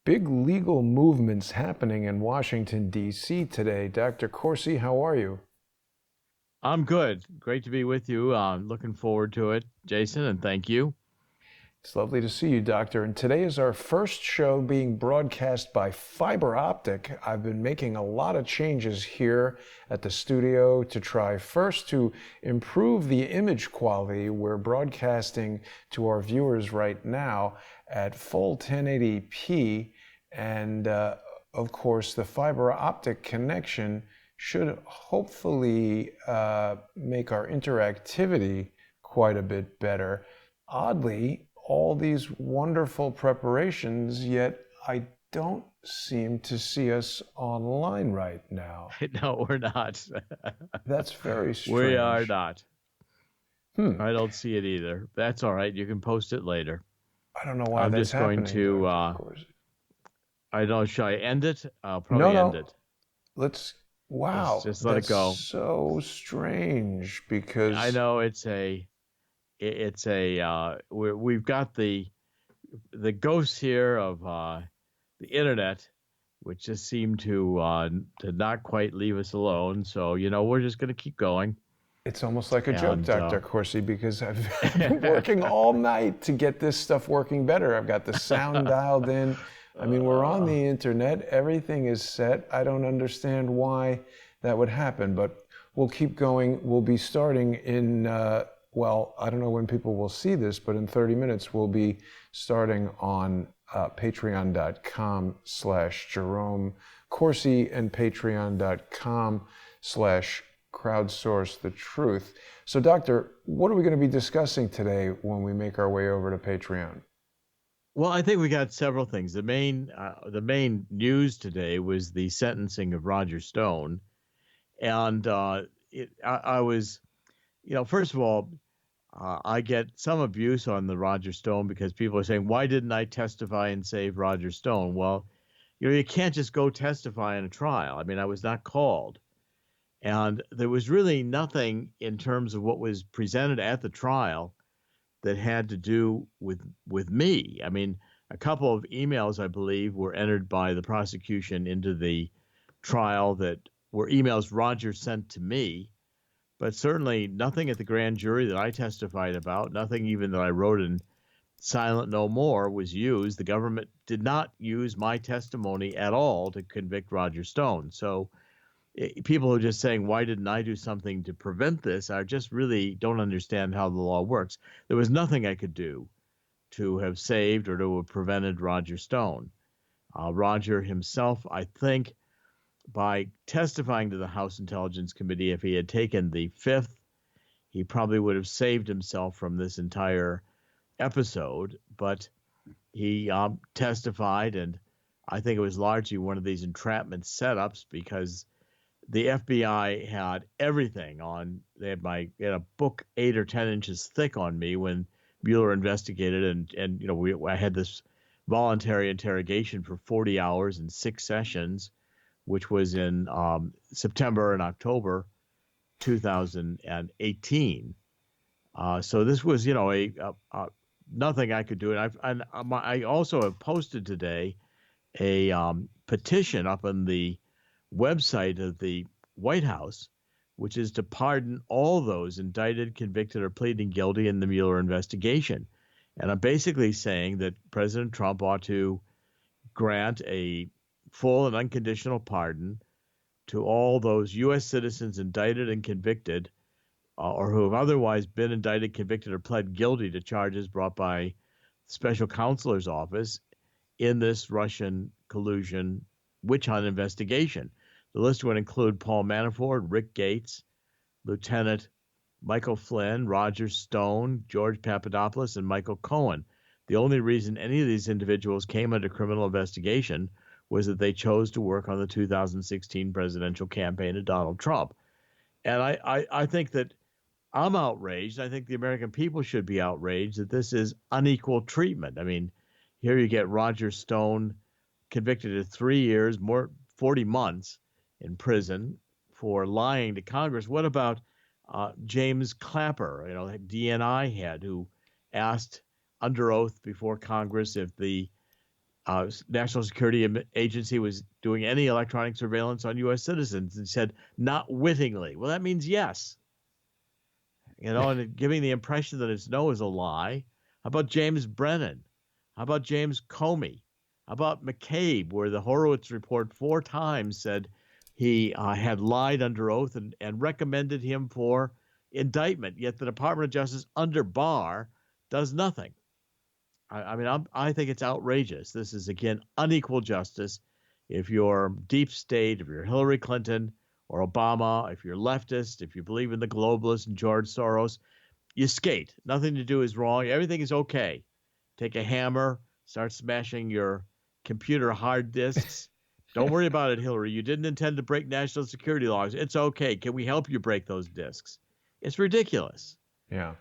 Big legal movements happening in Washington, D.C. today. Dr. Corsi, how are you? I'm good. Great to be with you. Looking forward to it, Jason, and thank you. It's lovely to see you, Doctor. And today is our first show being broadcast by fiber optic. I've been making a lot of changes here at the studio to try first to improve the image quality. We're broadcasting to our viewers right now at full 1080p. And of course, the fiber optic connection should hopefully make our interactivity quite a bit better. Oddly, all these wonderful preparations, yet I don't seem to see us online right now. No, we're not. That's very We are strange. not. Hmm. I don't see it either. That's all right. You can post it later. I don't know why I'm that's just going happening, to, Dr. Corsi. I don't, shall I end it? I'll No, probably end no. it. Let's. Just, Wow, just let it that's go. so strange I because know we've got the ghosts here of the internet, which just seem to not quite leave us alone. So we're just going to keep going. it's almost like a joke, And Dr. Corsi, because I've been working all night to get this stuff working better. I've got the sound dialed in. I mean, we're on uh, the internet. Everything is set. I don't understand why that would happen, but we'll keep going. We'll be starting in, well, I don't know when people will see this, but in 30 minutes, we'll be starting on patreon.com/Jerome Corsi and patreon.com/Crowdsource the Truth. So, Doctor, what are we going to be discussing today when we make our way over to Patreon? well, I think we got several things. The main news today was the sentencing of Roger Stone, and I was, first of all, I get some abuse on the Roger Stone because people are saying, "Why didn't I testify and save Roger Stone?" Well, you can't just go testify in a trial. I mean, I was not called. And there was really nothing in terms of what was presented at the trial that had to do with me. I mean, a couple of emails, I believe, were entered by the prosecution into the trial that were emails Roger sent to me, but certainly nothing at the grand jury that I testified about, nothing even that I wrote in Silent No More was used. The government did not use my testimony at all to convict Roger Stone. So people who are just saying, why didn't I do something to prevent this, are just really don't understand how the law works. There was nothing I could do to have saved or to have prevented Roger Stone. Roger himself, I think, by testifying to the House Intelligence Committee, if he had taken the fifth, he probably would have saved himself from this entire episode. But he testified, and I think it was largely one of these entrapment setups because the FBI had everything on. They had a book 8 or 10 inches thick on me when Mueller investigated, and I had this voluntary interrogation for 40 hours and 6 sessions, which was in September and October 2018. So this was a nothing I could do, I also have posted today a petition up on the website of the White House, which is to pardon all those indicted, convicted, or pleading guilty in the Mueller investigation. And I'm basically saying that President Trump ought to grant a full and unconditional pardon to all those U.S. citizens indicted and convicted, or who have otherwise been indicted, convicted, or pled guilty to charges brought by the special counselor's office in this Russian collusion witch hunt investigation. The list would include Paul Manafort, Rick Gates, Lieutenant Michael Flynn, Roger Stone, George Papadopoulos, and Michael Cohen. The only reason any of these individuals came under criminal investigation was that they chose to work on the 2016 presidential campaign of Donald Trump. And I think that I'm outraged. I think the American people should be outraged that this is unequal treatment. I mean, here you get Roger Stone convicted of 3 years, more 40 months in prison for lying to Congress. What about James Clapper, DNI head, who asked under oath before Congress if the National Security Agency was doing any electronic surveillance on U.S. citizens, and said not wittingly. Well, that means yes. And giving the impression that it's no is a lie. How about James Brennan? How about James Comey? How about McCabe, where the Horowitz report 4 times said he had lied under oath and recommended him for indictment, yet the Department of Justice under Barr does nothing. I think it's outrageous. This is, again, unequal justice. If you're deep state, if you're Hillary Clinton or Obama, if you're leftist, if you believe in the globalists and George Soros, you skate. Nothing to do is wrong. Everything is okay. Take a hammer, start smashing your computer hard disks. Don't worry about it, Hillary. You didn't intend to break national security laws. It's okay. Can we help you break those disks? It's ridiculous. Yeah.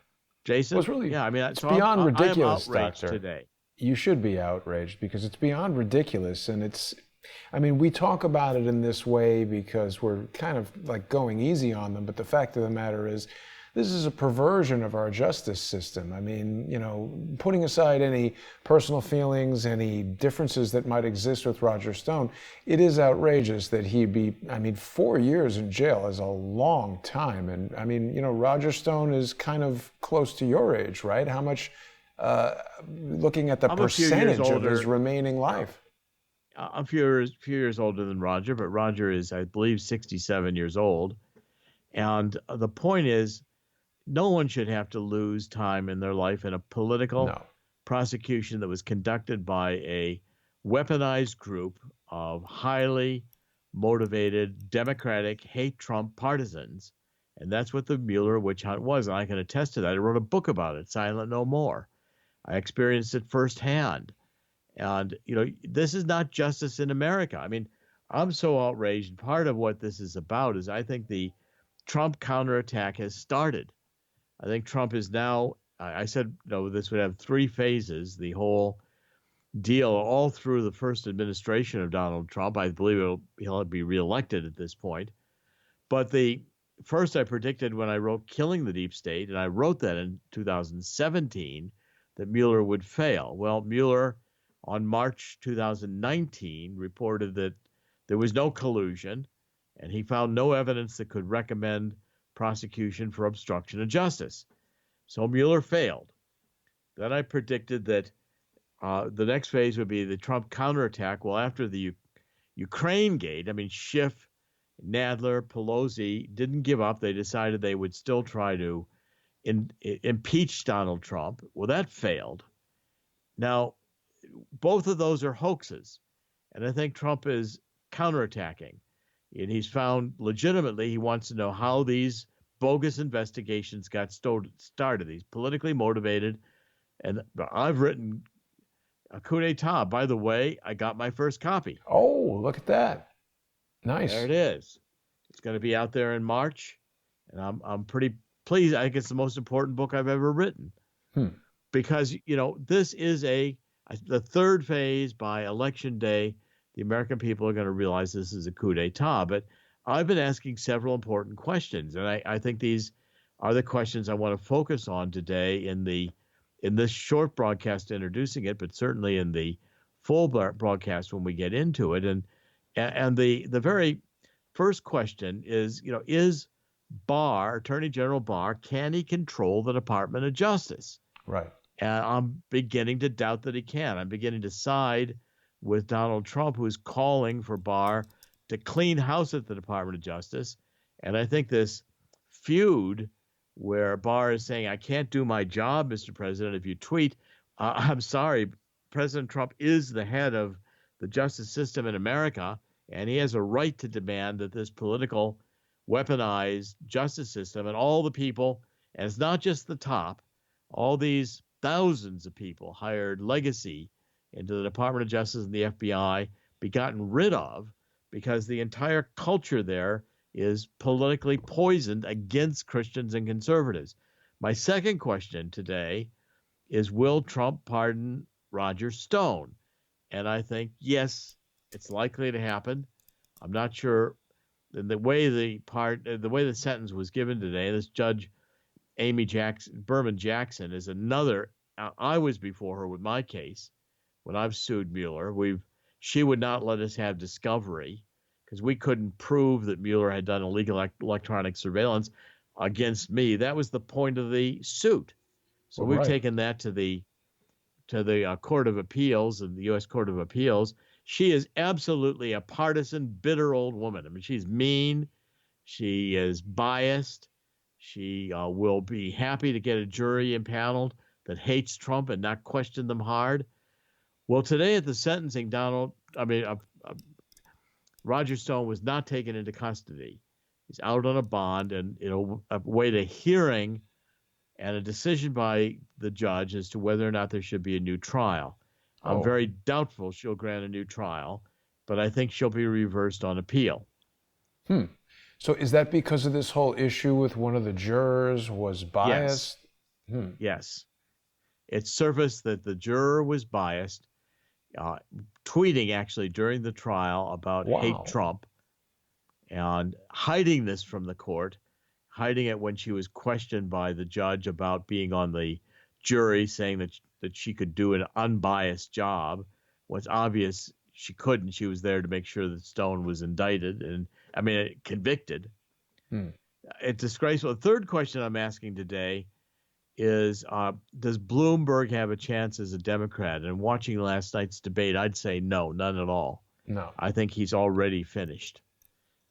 Jason? Well, it's really, yeah, I mean, it's beyond ridiculous, I am outraged Doctor. Today. You should be outraged because it's beyond ridiculous. And we talk about it in this way because we're kind of like going easy on them. But the fact of the matter is, this is a perversion of our justice system. I mean, putting aside any personal feelings, any differences that might exist with Roger Stone, it is outrageous that he'd be, 4 years in jail is a long time. And Roger Stone is kind of close to your age, right? How much, looking at the percentage of his remaining life? I'm a few years older than Roger, but Roger is, I believe, 67 years old. And the point is, no one should have to lose time in their life in a political prosecution that was conducted by a weaponized group of highly motivated, Democratic, hate Trump partisans. And that's what the Mueller witch hunt was. And I can attest to that. I wrote a book about it, Silent No More. I experienced it firsthand. And, this is not justice in America. I mean, I'm so outraged. Part of what this is about is I think the Trump counterattack has started. I think Trump is now, I said, this would have 3 phases, the whole deal all through the first administration of Donald Trump. I believe he'll be reelected at this point. But the first I predicted when I wrote Killing the Deep State, and I wrote that in 2017, that Mueller would fail. Well, Mueller on March 2019 reported that there was no collusion, and he found no evidence that could recommend prosecution for obstruction of justice. So Mueller failed. Then I predicted that the next phase would be the Trump counterattack. Well, after the Ukraine gate, Schiff, Nadler, Pelosi didn't give up. They decided they would still try to impeach Donald Trump. Well, that failed. Now, both of those are hoaxes. And I think Trump is counterattacking. And he's found legitimately, he wants to know how these bogus investigations got started, these politically motivated. And I've written a coup d'etat. By the way, I got my first copy. Oh, look at that. Nice. There it is. It's going to be out there in March. And I'm pretty pleased. I think it's the most important book I've ever written. Because, this is the 3rd phase. By election day, the American people are going to realize this is a coup d'etat. But I've been asking several important questions, and I think these are the questions I want to focus on today in this short broadcast introducing it, but certainly in the full broadcast when we get into it. And the very first question is, is Barr, Attorney General Barr, can he control the Department of Justice? Right. And I'm beginning to doubt that he can. I'm beginning to side with Donald Trump, who's calling for Barr to clean house at the Department of Justice. And I think this feud where Barr is saying, I can't do my job, Mr. President, if you tweet, I'm sorry, President Trump is the head of the justice system in America, and he has a right to demand that this political weaponized justice system and all the people, and it's not just the top, all these thousands of people hired legacy into the Department of Justice and the FBI be gotten rid of, because the entire culture there is politically poisoned against Christians and conservatives. My second question today is, will Trump pardon Roger Stone? And I think, yes, it's likely to happen. I'm not sure. The way the sentence was given today, this Judge Amy Berman Jackson is another. I was before her with my case, when I've sued Mueller, she would not let us have discovery because we couldn't prove that Mueller had done illegal electronic surveillance against me. That was the point of the suit. So Well, we've right. taken that to the Court of Appeals and the U.S. Court of Appeals. She is absolutely a partisan, bitter old woman. I mean, she's mean. She is biased. She will be happy to get a jury impaneled that hates Trump and not question them hard. Well, today at the sentencing, Roger Stone was not taken into custody. He's out on a bond and await a hearing and a decision by the judge as to whether or not there should be a new trial. I'm Oh, very doubtful she'll grant a new trial, but I think she'll be reversed on appeal. so is that because of this whole issue with one of the jurors was Yes, biased? Hmm. yes. It surfaced that the juror was biased, tweeting actually during the trial about hate Wow. Trump and hiding this from the court, hiding it when she was questioned by the judge about being on the jury, saying that she could do an unbiased job. Was obvious she couldn't. She was there to make sure that Stone was indicted and convicted. Hmm. It's disgraceful. The third question I'm asking today is, does Bloomberg have a chance as a Democrat? And watching last night's debate, I'd say no, none at all. No. I think he's already finished.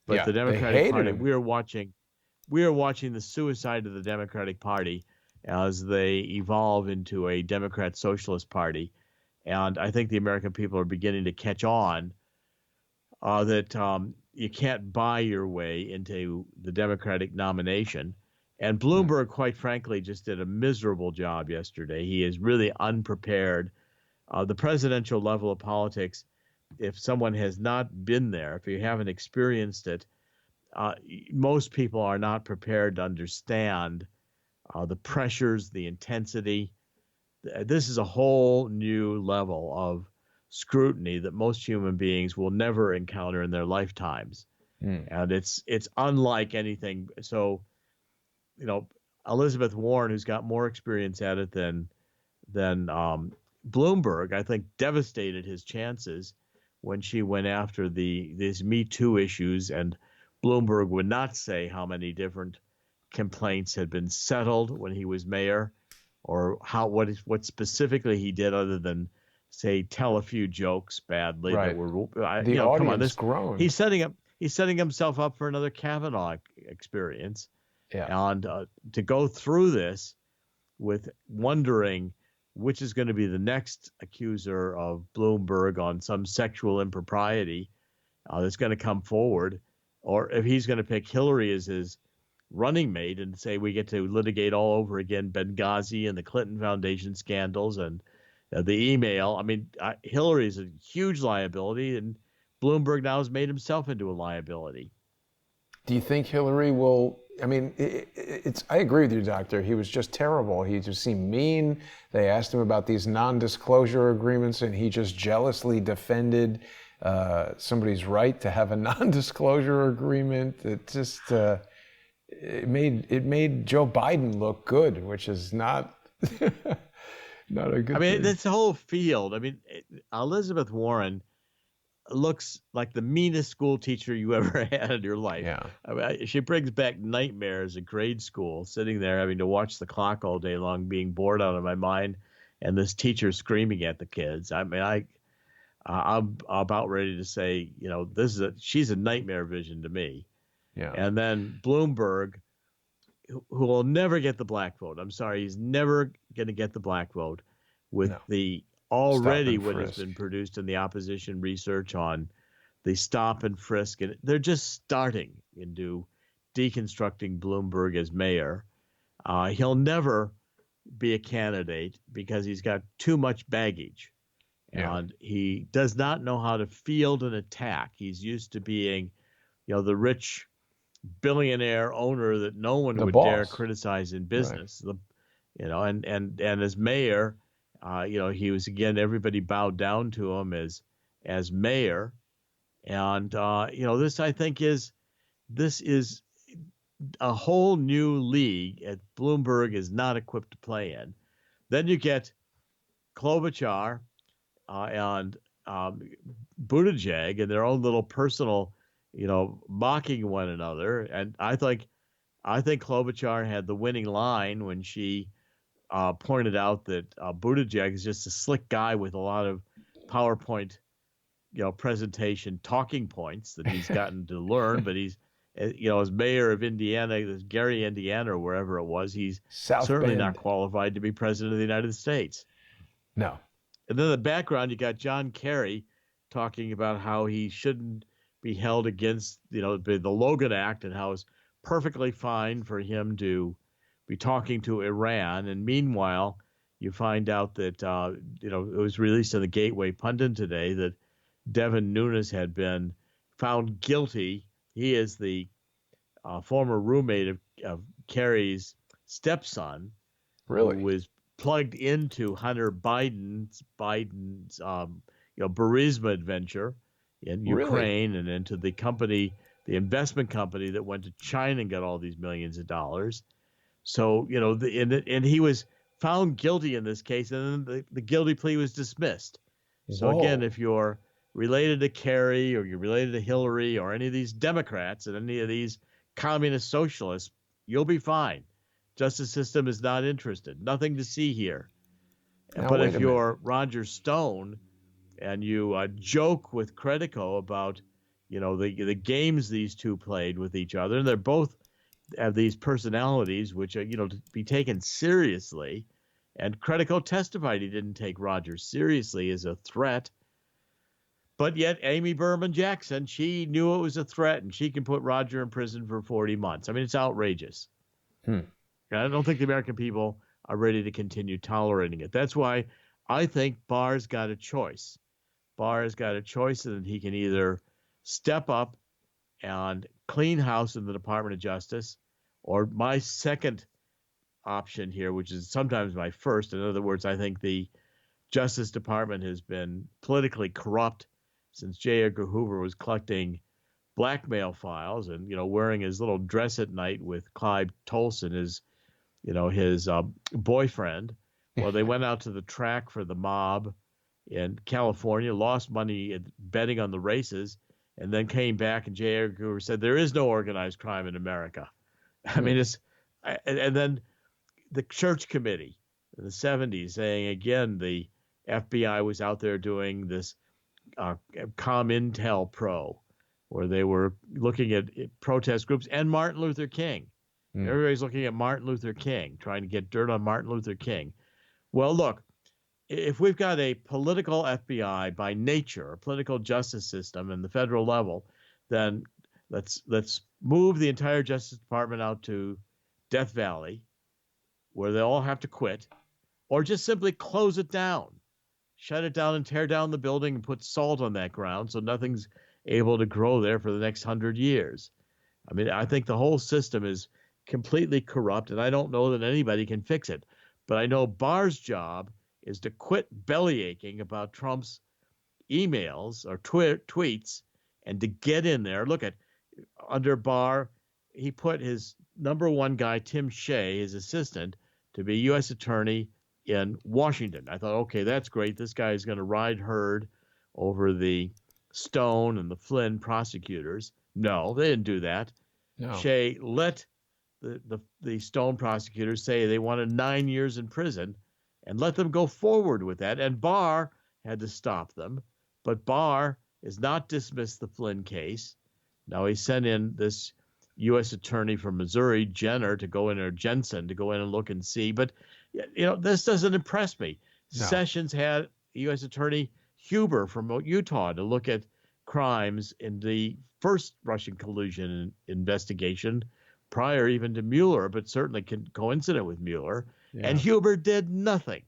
But Yeah, the they Democratic hated Party, him. we are watching the suicide of the Democratic Party as they evolve into a Democrat Socialist Party. And I think the American people are beginning to catch on that you can't buy your way into the Democratic nomination. And Hmm. Bloomberg, quite frankly, just did a miserable job yesterday. He is really unprepared. The presidential level of politics, if someone has not been there, if you haven't experienced it, most people are not prepared to understand the pressures, the intensity. This is a whole new level of scrutiny that most human beings will never encounter in their lifetimes, Hmm. and it's unlike anything. So, Elizabeth Warren, who's got more experience at it than Bloomberg, I think devastated his chances when she went after these Me Too issues, and Bloomberg would not say how many different complaints had been settled when he was mayor, or what specifically he did other than say tell a few jokes badly that Right. were The come on, audience this groaned. he's setting himself up for another Kavanaugh experience, Yeah. and to go through this with wondering which is going to be the next accuser of Bloomberg on some sexual impropriety that's going to come forward, or if he's going to pick Hillary as his running mate and say we get to litigate all over again Benghazi and the Clinton Foundation scandals and the email. I mean, Hillary is a huge liability, and Bloomberg now has made himself into a liability. Do you think Hillary will? I mean, it's. I agree with you, Doctor. He was just terrible. He just seemed mean. They asked him about these non-disclosure agreements, and he just jealously defended somebody's right to have a non-disclosure agreement. It just it made Joe Biden look good, which is not not a I good mean, thing. that's the whole field. I mean, Elizabeth Warren looks like the meanest school teacher you ever had in your life. Yeah. I mean, she brings back nightmares of grade school, sitting there having to watch the clock all day long, being bored out of my mind, and this teacher screaming at the kids. I mean, I'm about ready to say, she's a nightmare vision to me. Yeah. And then Bloomberg, who will never get the black vote. I'm sorry, he's never going to get the black vote with No. the Stop already and what has frisk. been produced in the opposition research on the stop and frisk. And they're just starting into deconstructing Bloomberg as mayor. He'll never be a candidate because he's got too much baggage. Yeah. And he does not know how to field an attack. He's used to being, the rich billionaire owner that no one The would dare boss. criticize in Right. business. And as mayor, he was, again, everybody bowed down to him as mayor. And this is a whole new league that Bloomberg is not equipped to play in. Then you get Klobuchar, and Buttigieg, and their own little personal, mocking one another. And I think Klobuchar had the winning line when she pointed out that Buttigieg is just a slick guy with a lot of PowerPoint, presentation talking points that he's gotten to learn. But he's, as mayor of Indiana, Gary, Indiana, or wherever it was, he's South certainly Bend. not qualified to be president of the United States. No. And then in the background, you got John Kerry talking about how he shouldn't be held against, the Logan Act, and how it's perfectly fine for him to be talking to Iran. And meanwhile, you find out that, it was released in the Gateway Pundit today that Devin Nunes had been found guilty. He is the former roommate of Kerry's stepson, Really? who was plugged into Hunter Biden's Burisma adventure in Ukraine, and into the company, the investment company that went to China and got all these millions of dollars. So, and he was found guilty in this case, and then the guilty plea was dismissed. So again, if you're related to Kerry, or you're related to Hillary, or any of these Democrats and any of these communist socialists, you'll be fine. Justice system is not interested. Nothing to see here. Now, but if you're Roger Stone and you joke with Credico about, the games these two played with each other, and they're both have these personalities which are, to be taken seriously. And Credico testified he didn't take Roger seriously as a threat. But yet Amy Berman Jackson, she knew it was a threat, and she can put Roger in prison for 40 months. I mean, it's outrageous. I don't think the American people are ready to continue tolerating it. That's why I think Barr's got a choice. Barr has got a choice, and he can either step up and clean house in the Department of Justice, or my second option here, which is sometimes my first. In other words, I think the Justice Department has been politically corrupt since J. Edgar Hoover was collecting blackmail files and, wearing his little dress at night with Clyde Tolson, his boyfriend. Well, they went out to the track for the mob in California, lost money betting on the races, and then came back, and J. Edgar Hoover said, there is no organized crime in America. I mean, and then the Church Committee in the 70s saying, again, the FBI was out there doing this ComIntel Pro, where they were looking at protest groups and Martin Luther King. Everybody's looking at Martin Luther King, trying to get dirt on Martin Luther King. Well, look, if we've got a political FBI by nature, a political justice system in the federal level, then let's move the entire Justice Department out to Death Valley, where they all have to quit, or just simply close it down, shut it down and tear down the building and put salt on that ground so nothing's able to grow there for the next 100 years. I mean, I think the whole system is completely corrupt, and I don't know that anybody can fix it. But I know Barr's job is to quit bellyaching about Trump's emails or tweets, and to get in there. Look at, under Barr, he put his number one guy, Tim Shea, his assistant, to be U.S. attorney in Washington. I thought, okay, that's great. This guy is going to ride herd over the Stone and the Flynn prosecutors. No, they didn't do that. No. Shea let the Stone prosecutors say they wanted 9 years in prison and let them go forward with that. And Barr had to stop them. But Barr has not dismissed the Flynn case. Now he sent in this U.S. attorney from Missouri, Jensen, to go in and look and see. But, this doesn't impress me. No. Sessions had U.S. attorney Huber from Utah to look at crimes in the first Russian collusion investigation, prior even to Mueller, but certainly coincident with Mueller. Yeah. And Huber did nothing.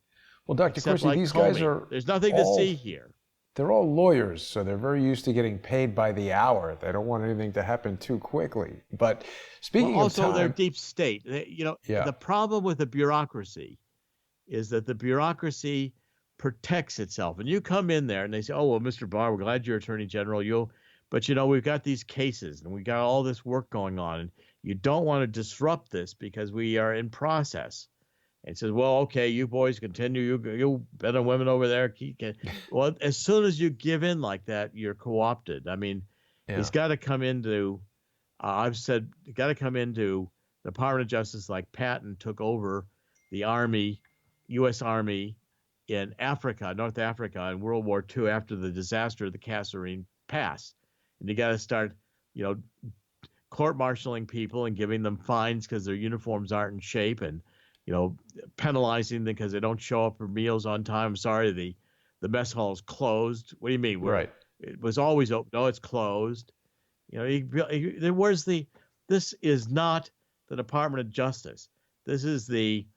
Well, Dr. Corsi, these guys are... There's nothing to see here. They're all lawyers, so they're very used to getting paid by the hour. They don't want anything to happen too quickly. But speaking of time... Also, they're deep state. The problem with the bureaucracy is that the bureaucracy protects itself. And you come in there and they say, oh, well, Mr. Barr, we're glad you're Attorney General. But, we've got these cases and we got all this work going on. And you don't want to disrupt this because we are in process. And he says, well, okay, you boys continue. You men and women over there. Well, as soon as you give in like that, you're co-opted. I mean, he's Yeah. got to come into, I've said, got to come into the Department of Justice like Patton took over the Army, U.S. Army in Africa, North Africa in World War II after the disaster of the Kasserine Pass. And you got to start, you know, court-martialing people and giving them fines because their uniforms aren't in shape, and penalizing them because they don't show up for meals on time. I'm sorry, the mess hall is closed. What do you mean? Right. It was always open. No, it's closed. This is not the Department of Justice. This is the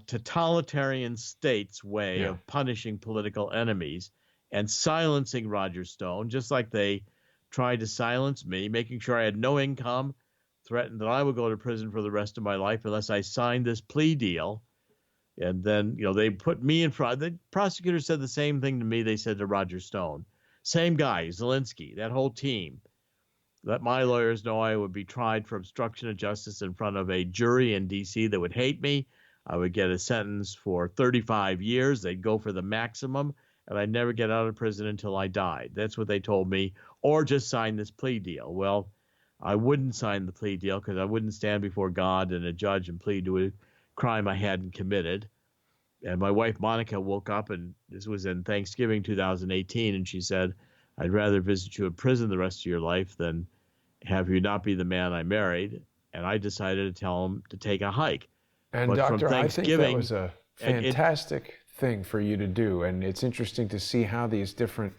totalitarian state's way of punishing political enemies and silencing Roger Stone, just like they tried to silence me, making sure I had no income, threatened that I would go to prison for the rest of my life unless I signed this plea deal. And then, they put me in front. The prosecutor said the same thing to me they said to Roger Stone. Same guy, Zelensky, that whole team. Let my lawyers know I would be tried for obstruction of justice in front of a jury in D.C. that would hate me. I would get a sentence for 35 years. They'd go for the maximum, and I'd never get out of prison until I died. That's what they told me. Or just sign this plea deal. Well, I wouldn't sign the plea deal because I wouldn't stand before God and a judge and plead to a crime I hadn't committed. And my wife, Monica, woke up, and this was in Thanksgiving 2018, and she said, I'd rather visit you in prison the rest of your life than have you not be the man I married. And I decided to tell him to take a hike. And but Doctor, I think that was a and fantastic thing for you to do. And it's interesting to see how these different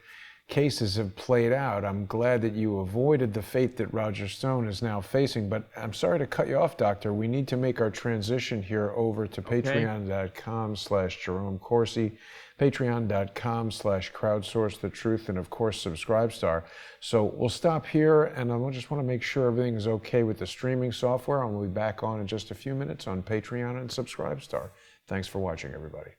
cases have played out. I'm glad that you avoided the fate that Roger Stone is now facing. But I'm sorry to cut you off, Doctor. We need to make our transition here over to patreon.com/Jerome Corsi, patreon.com/Crowdsource the Truth, and of course, Subscribestar. So we'll stop here, and I just want to make sure everything is okay with the streaming software. And we'll be back on in just a few minutes on Patreon and Subscribestar. Thanks for watching, everybody.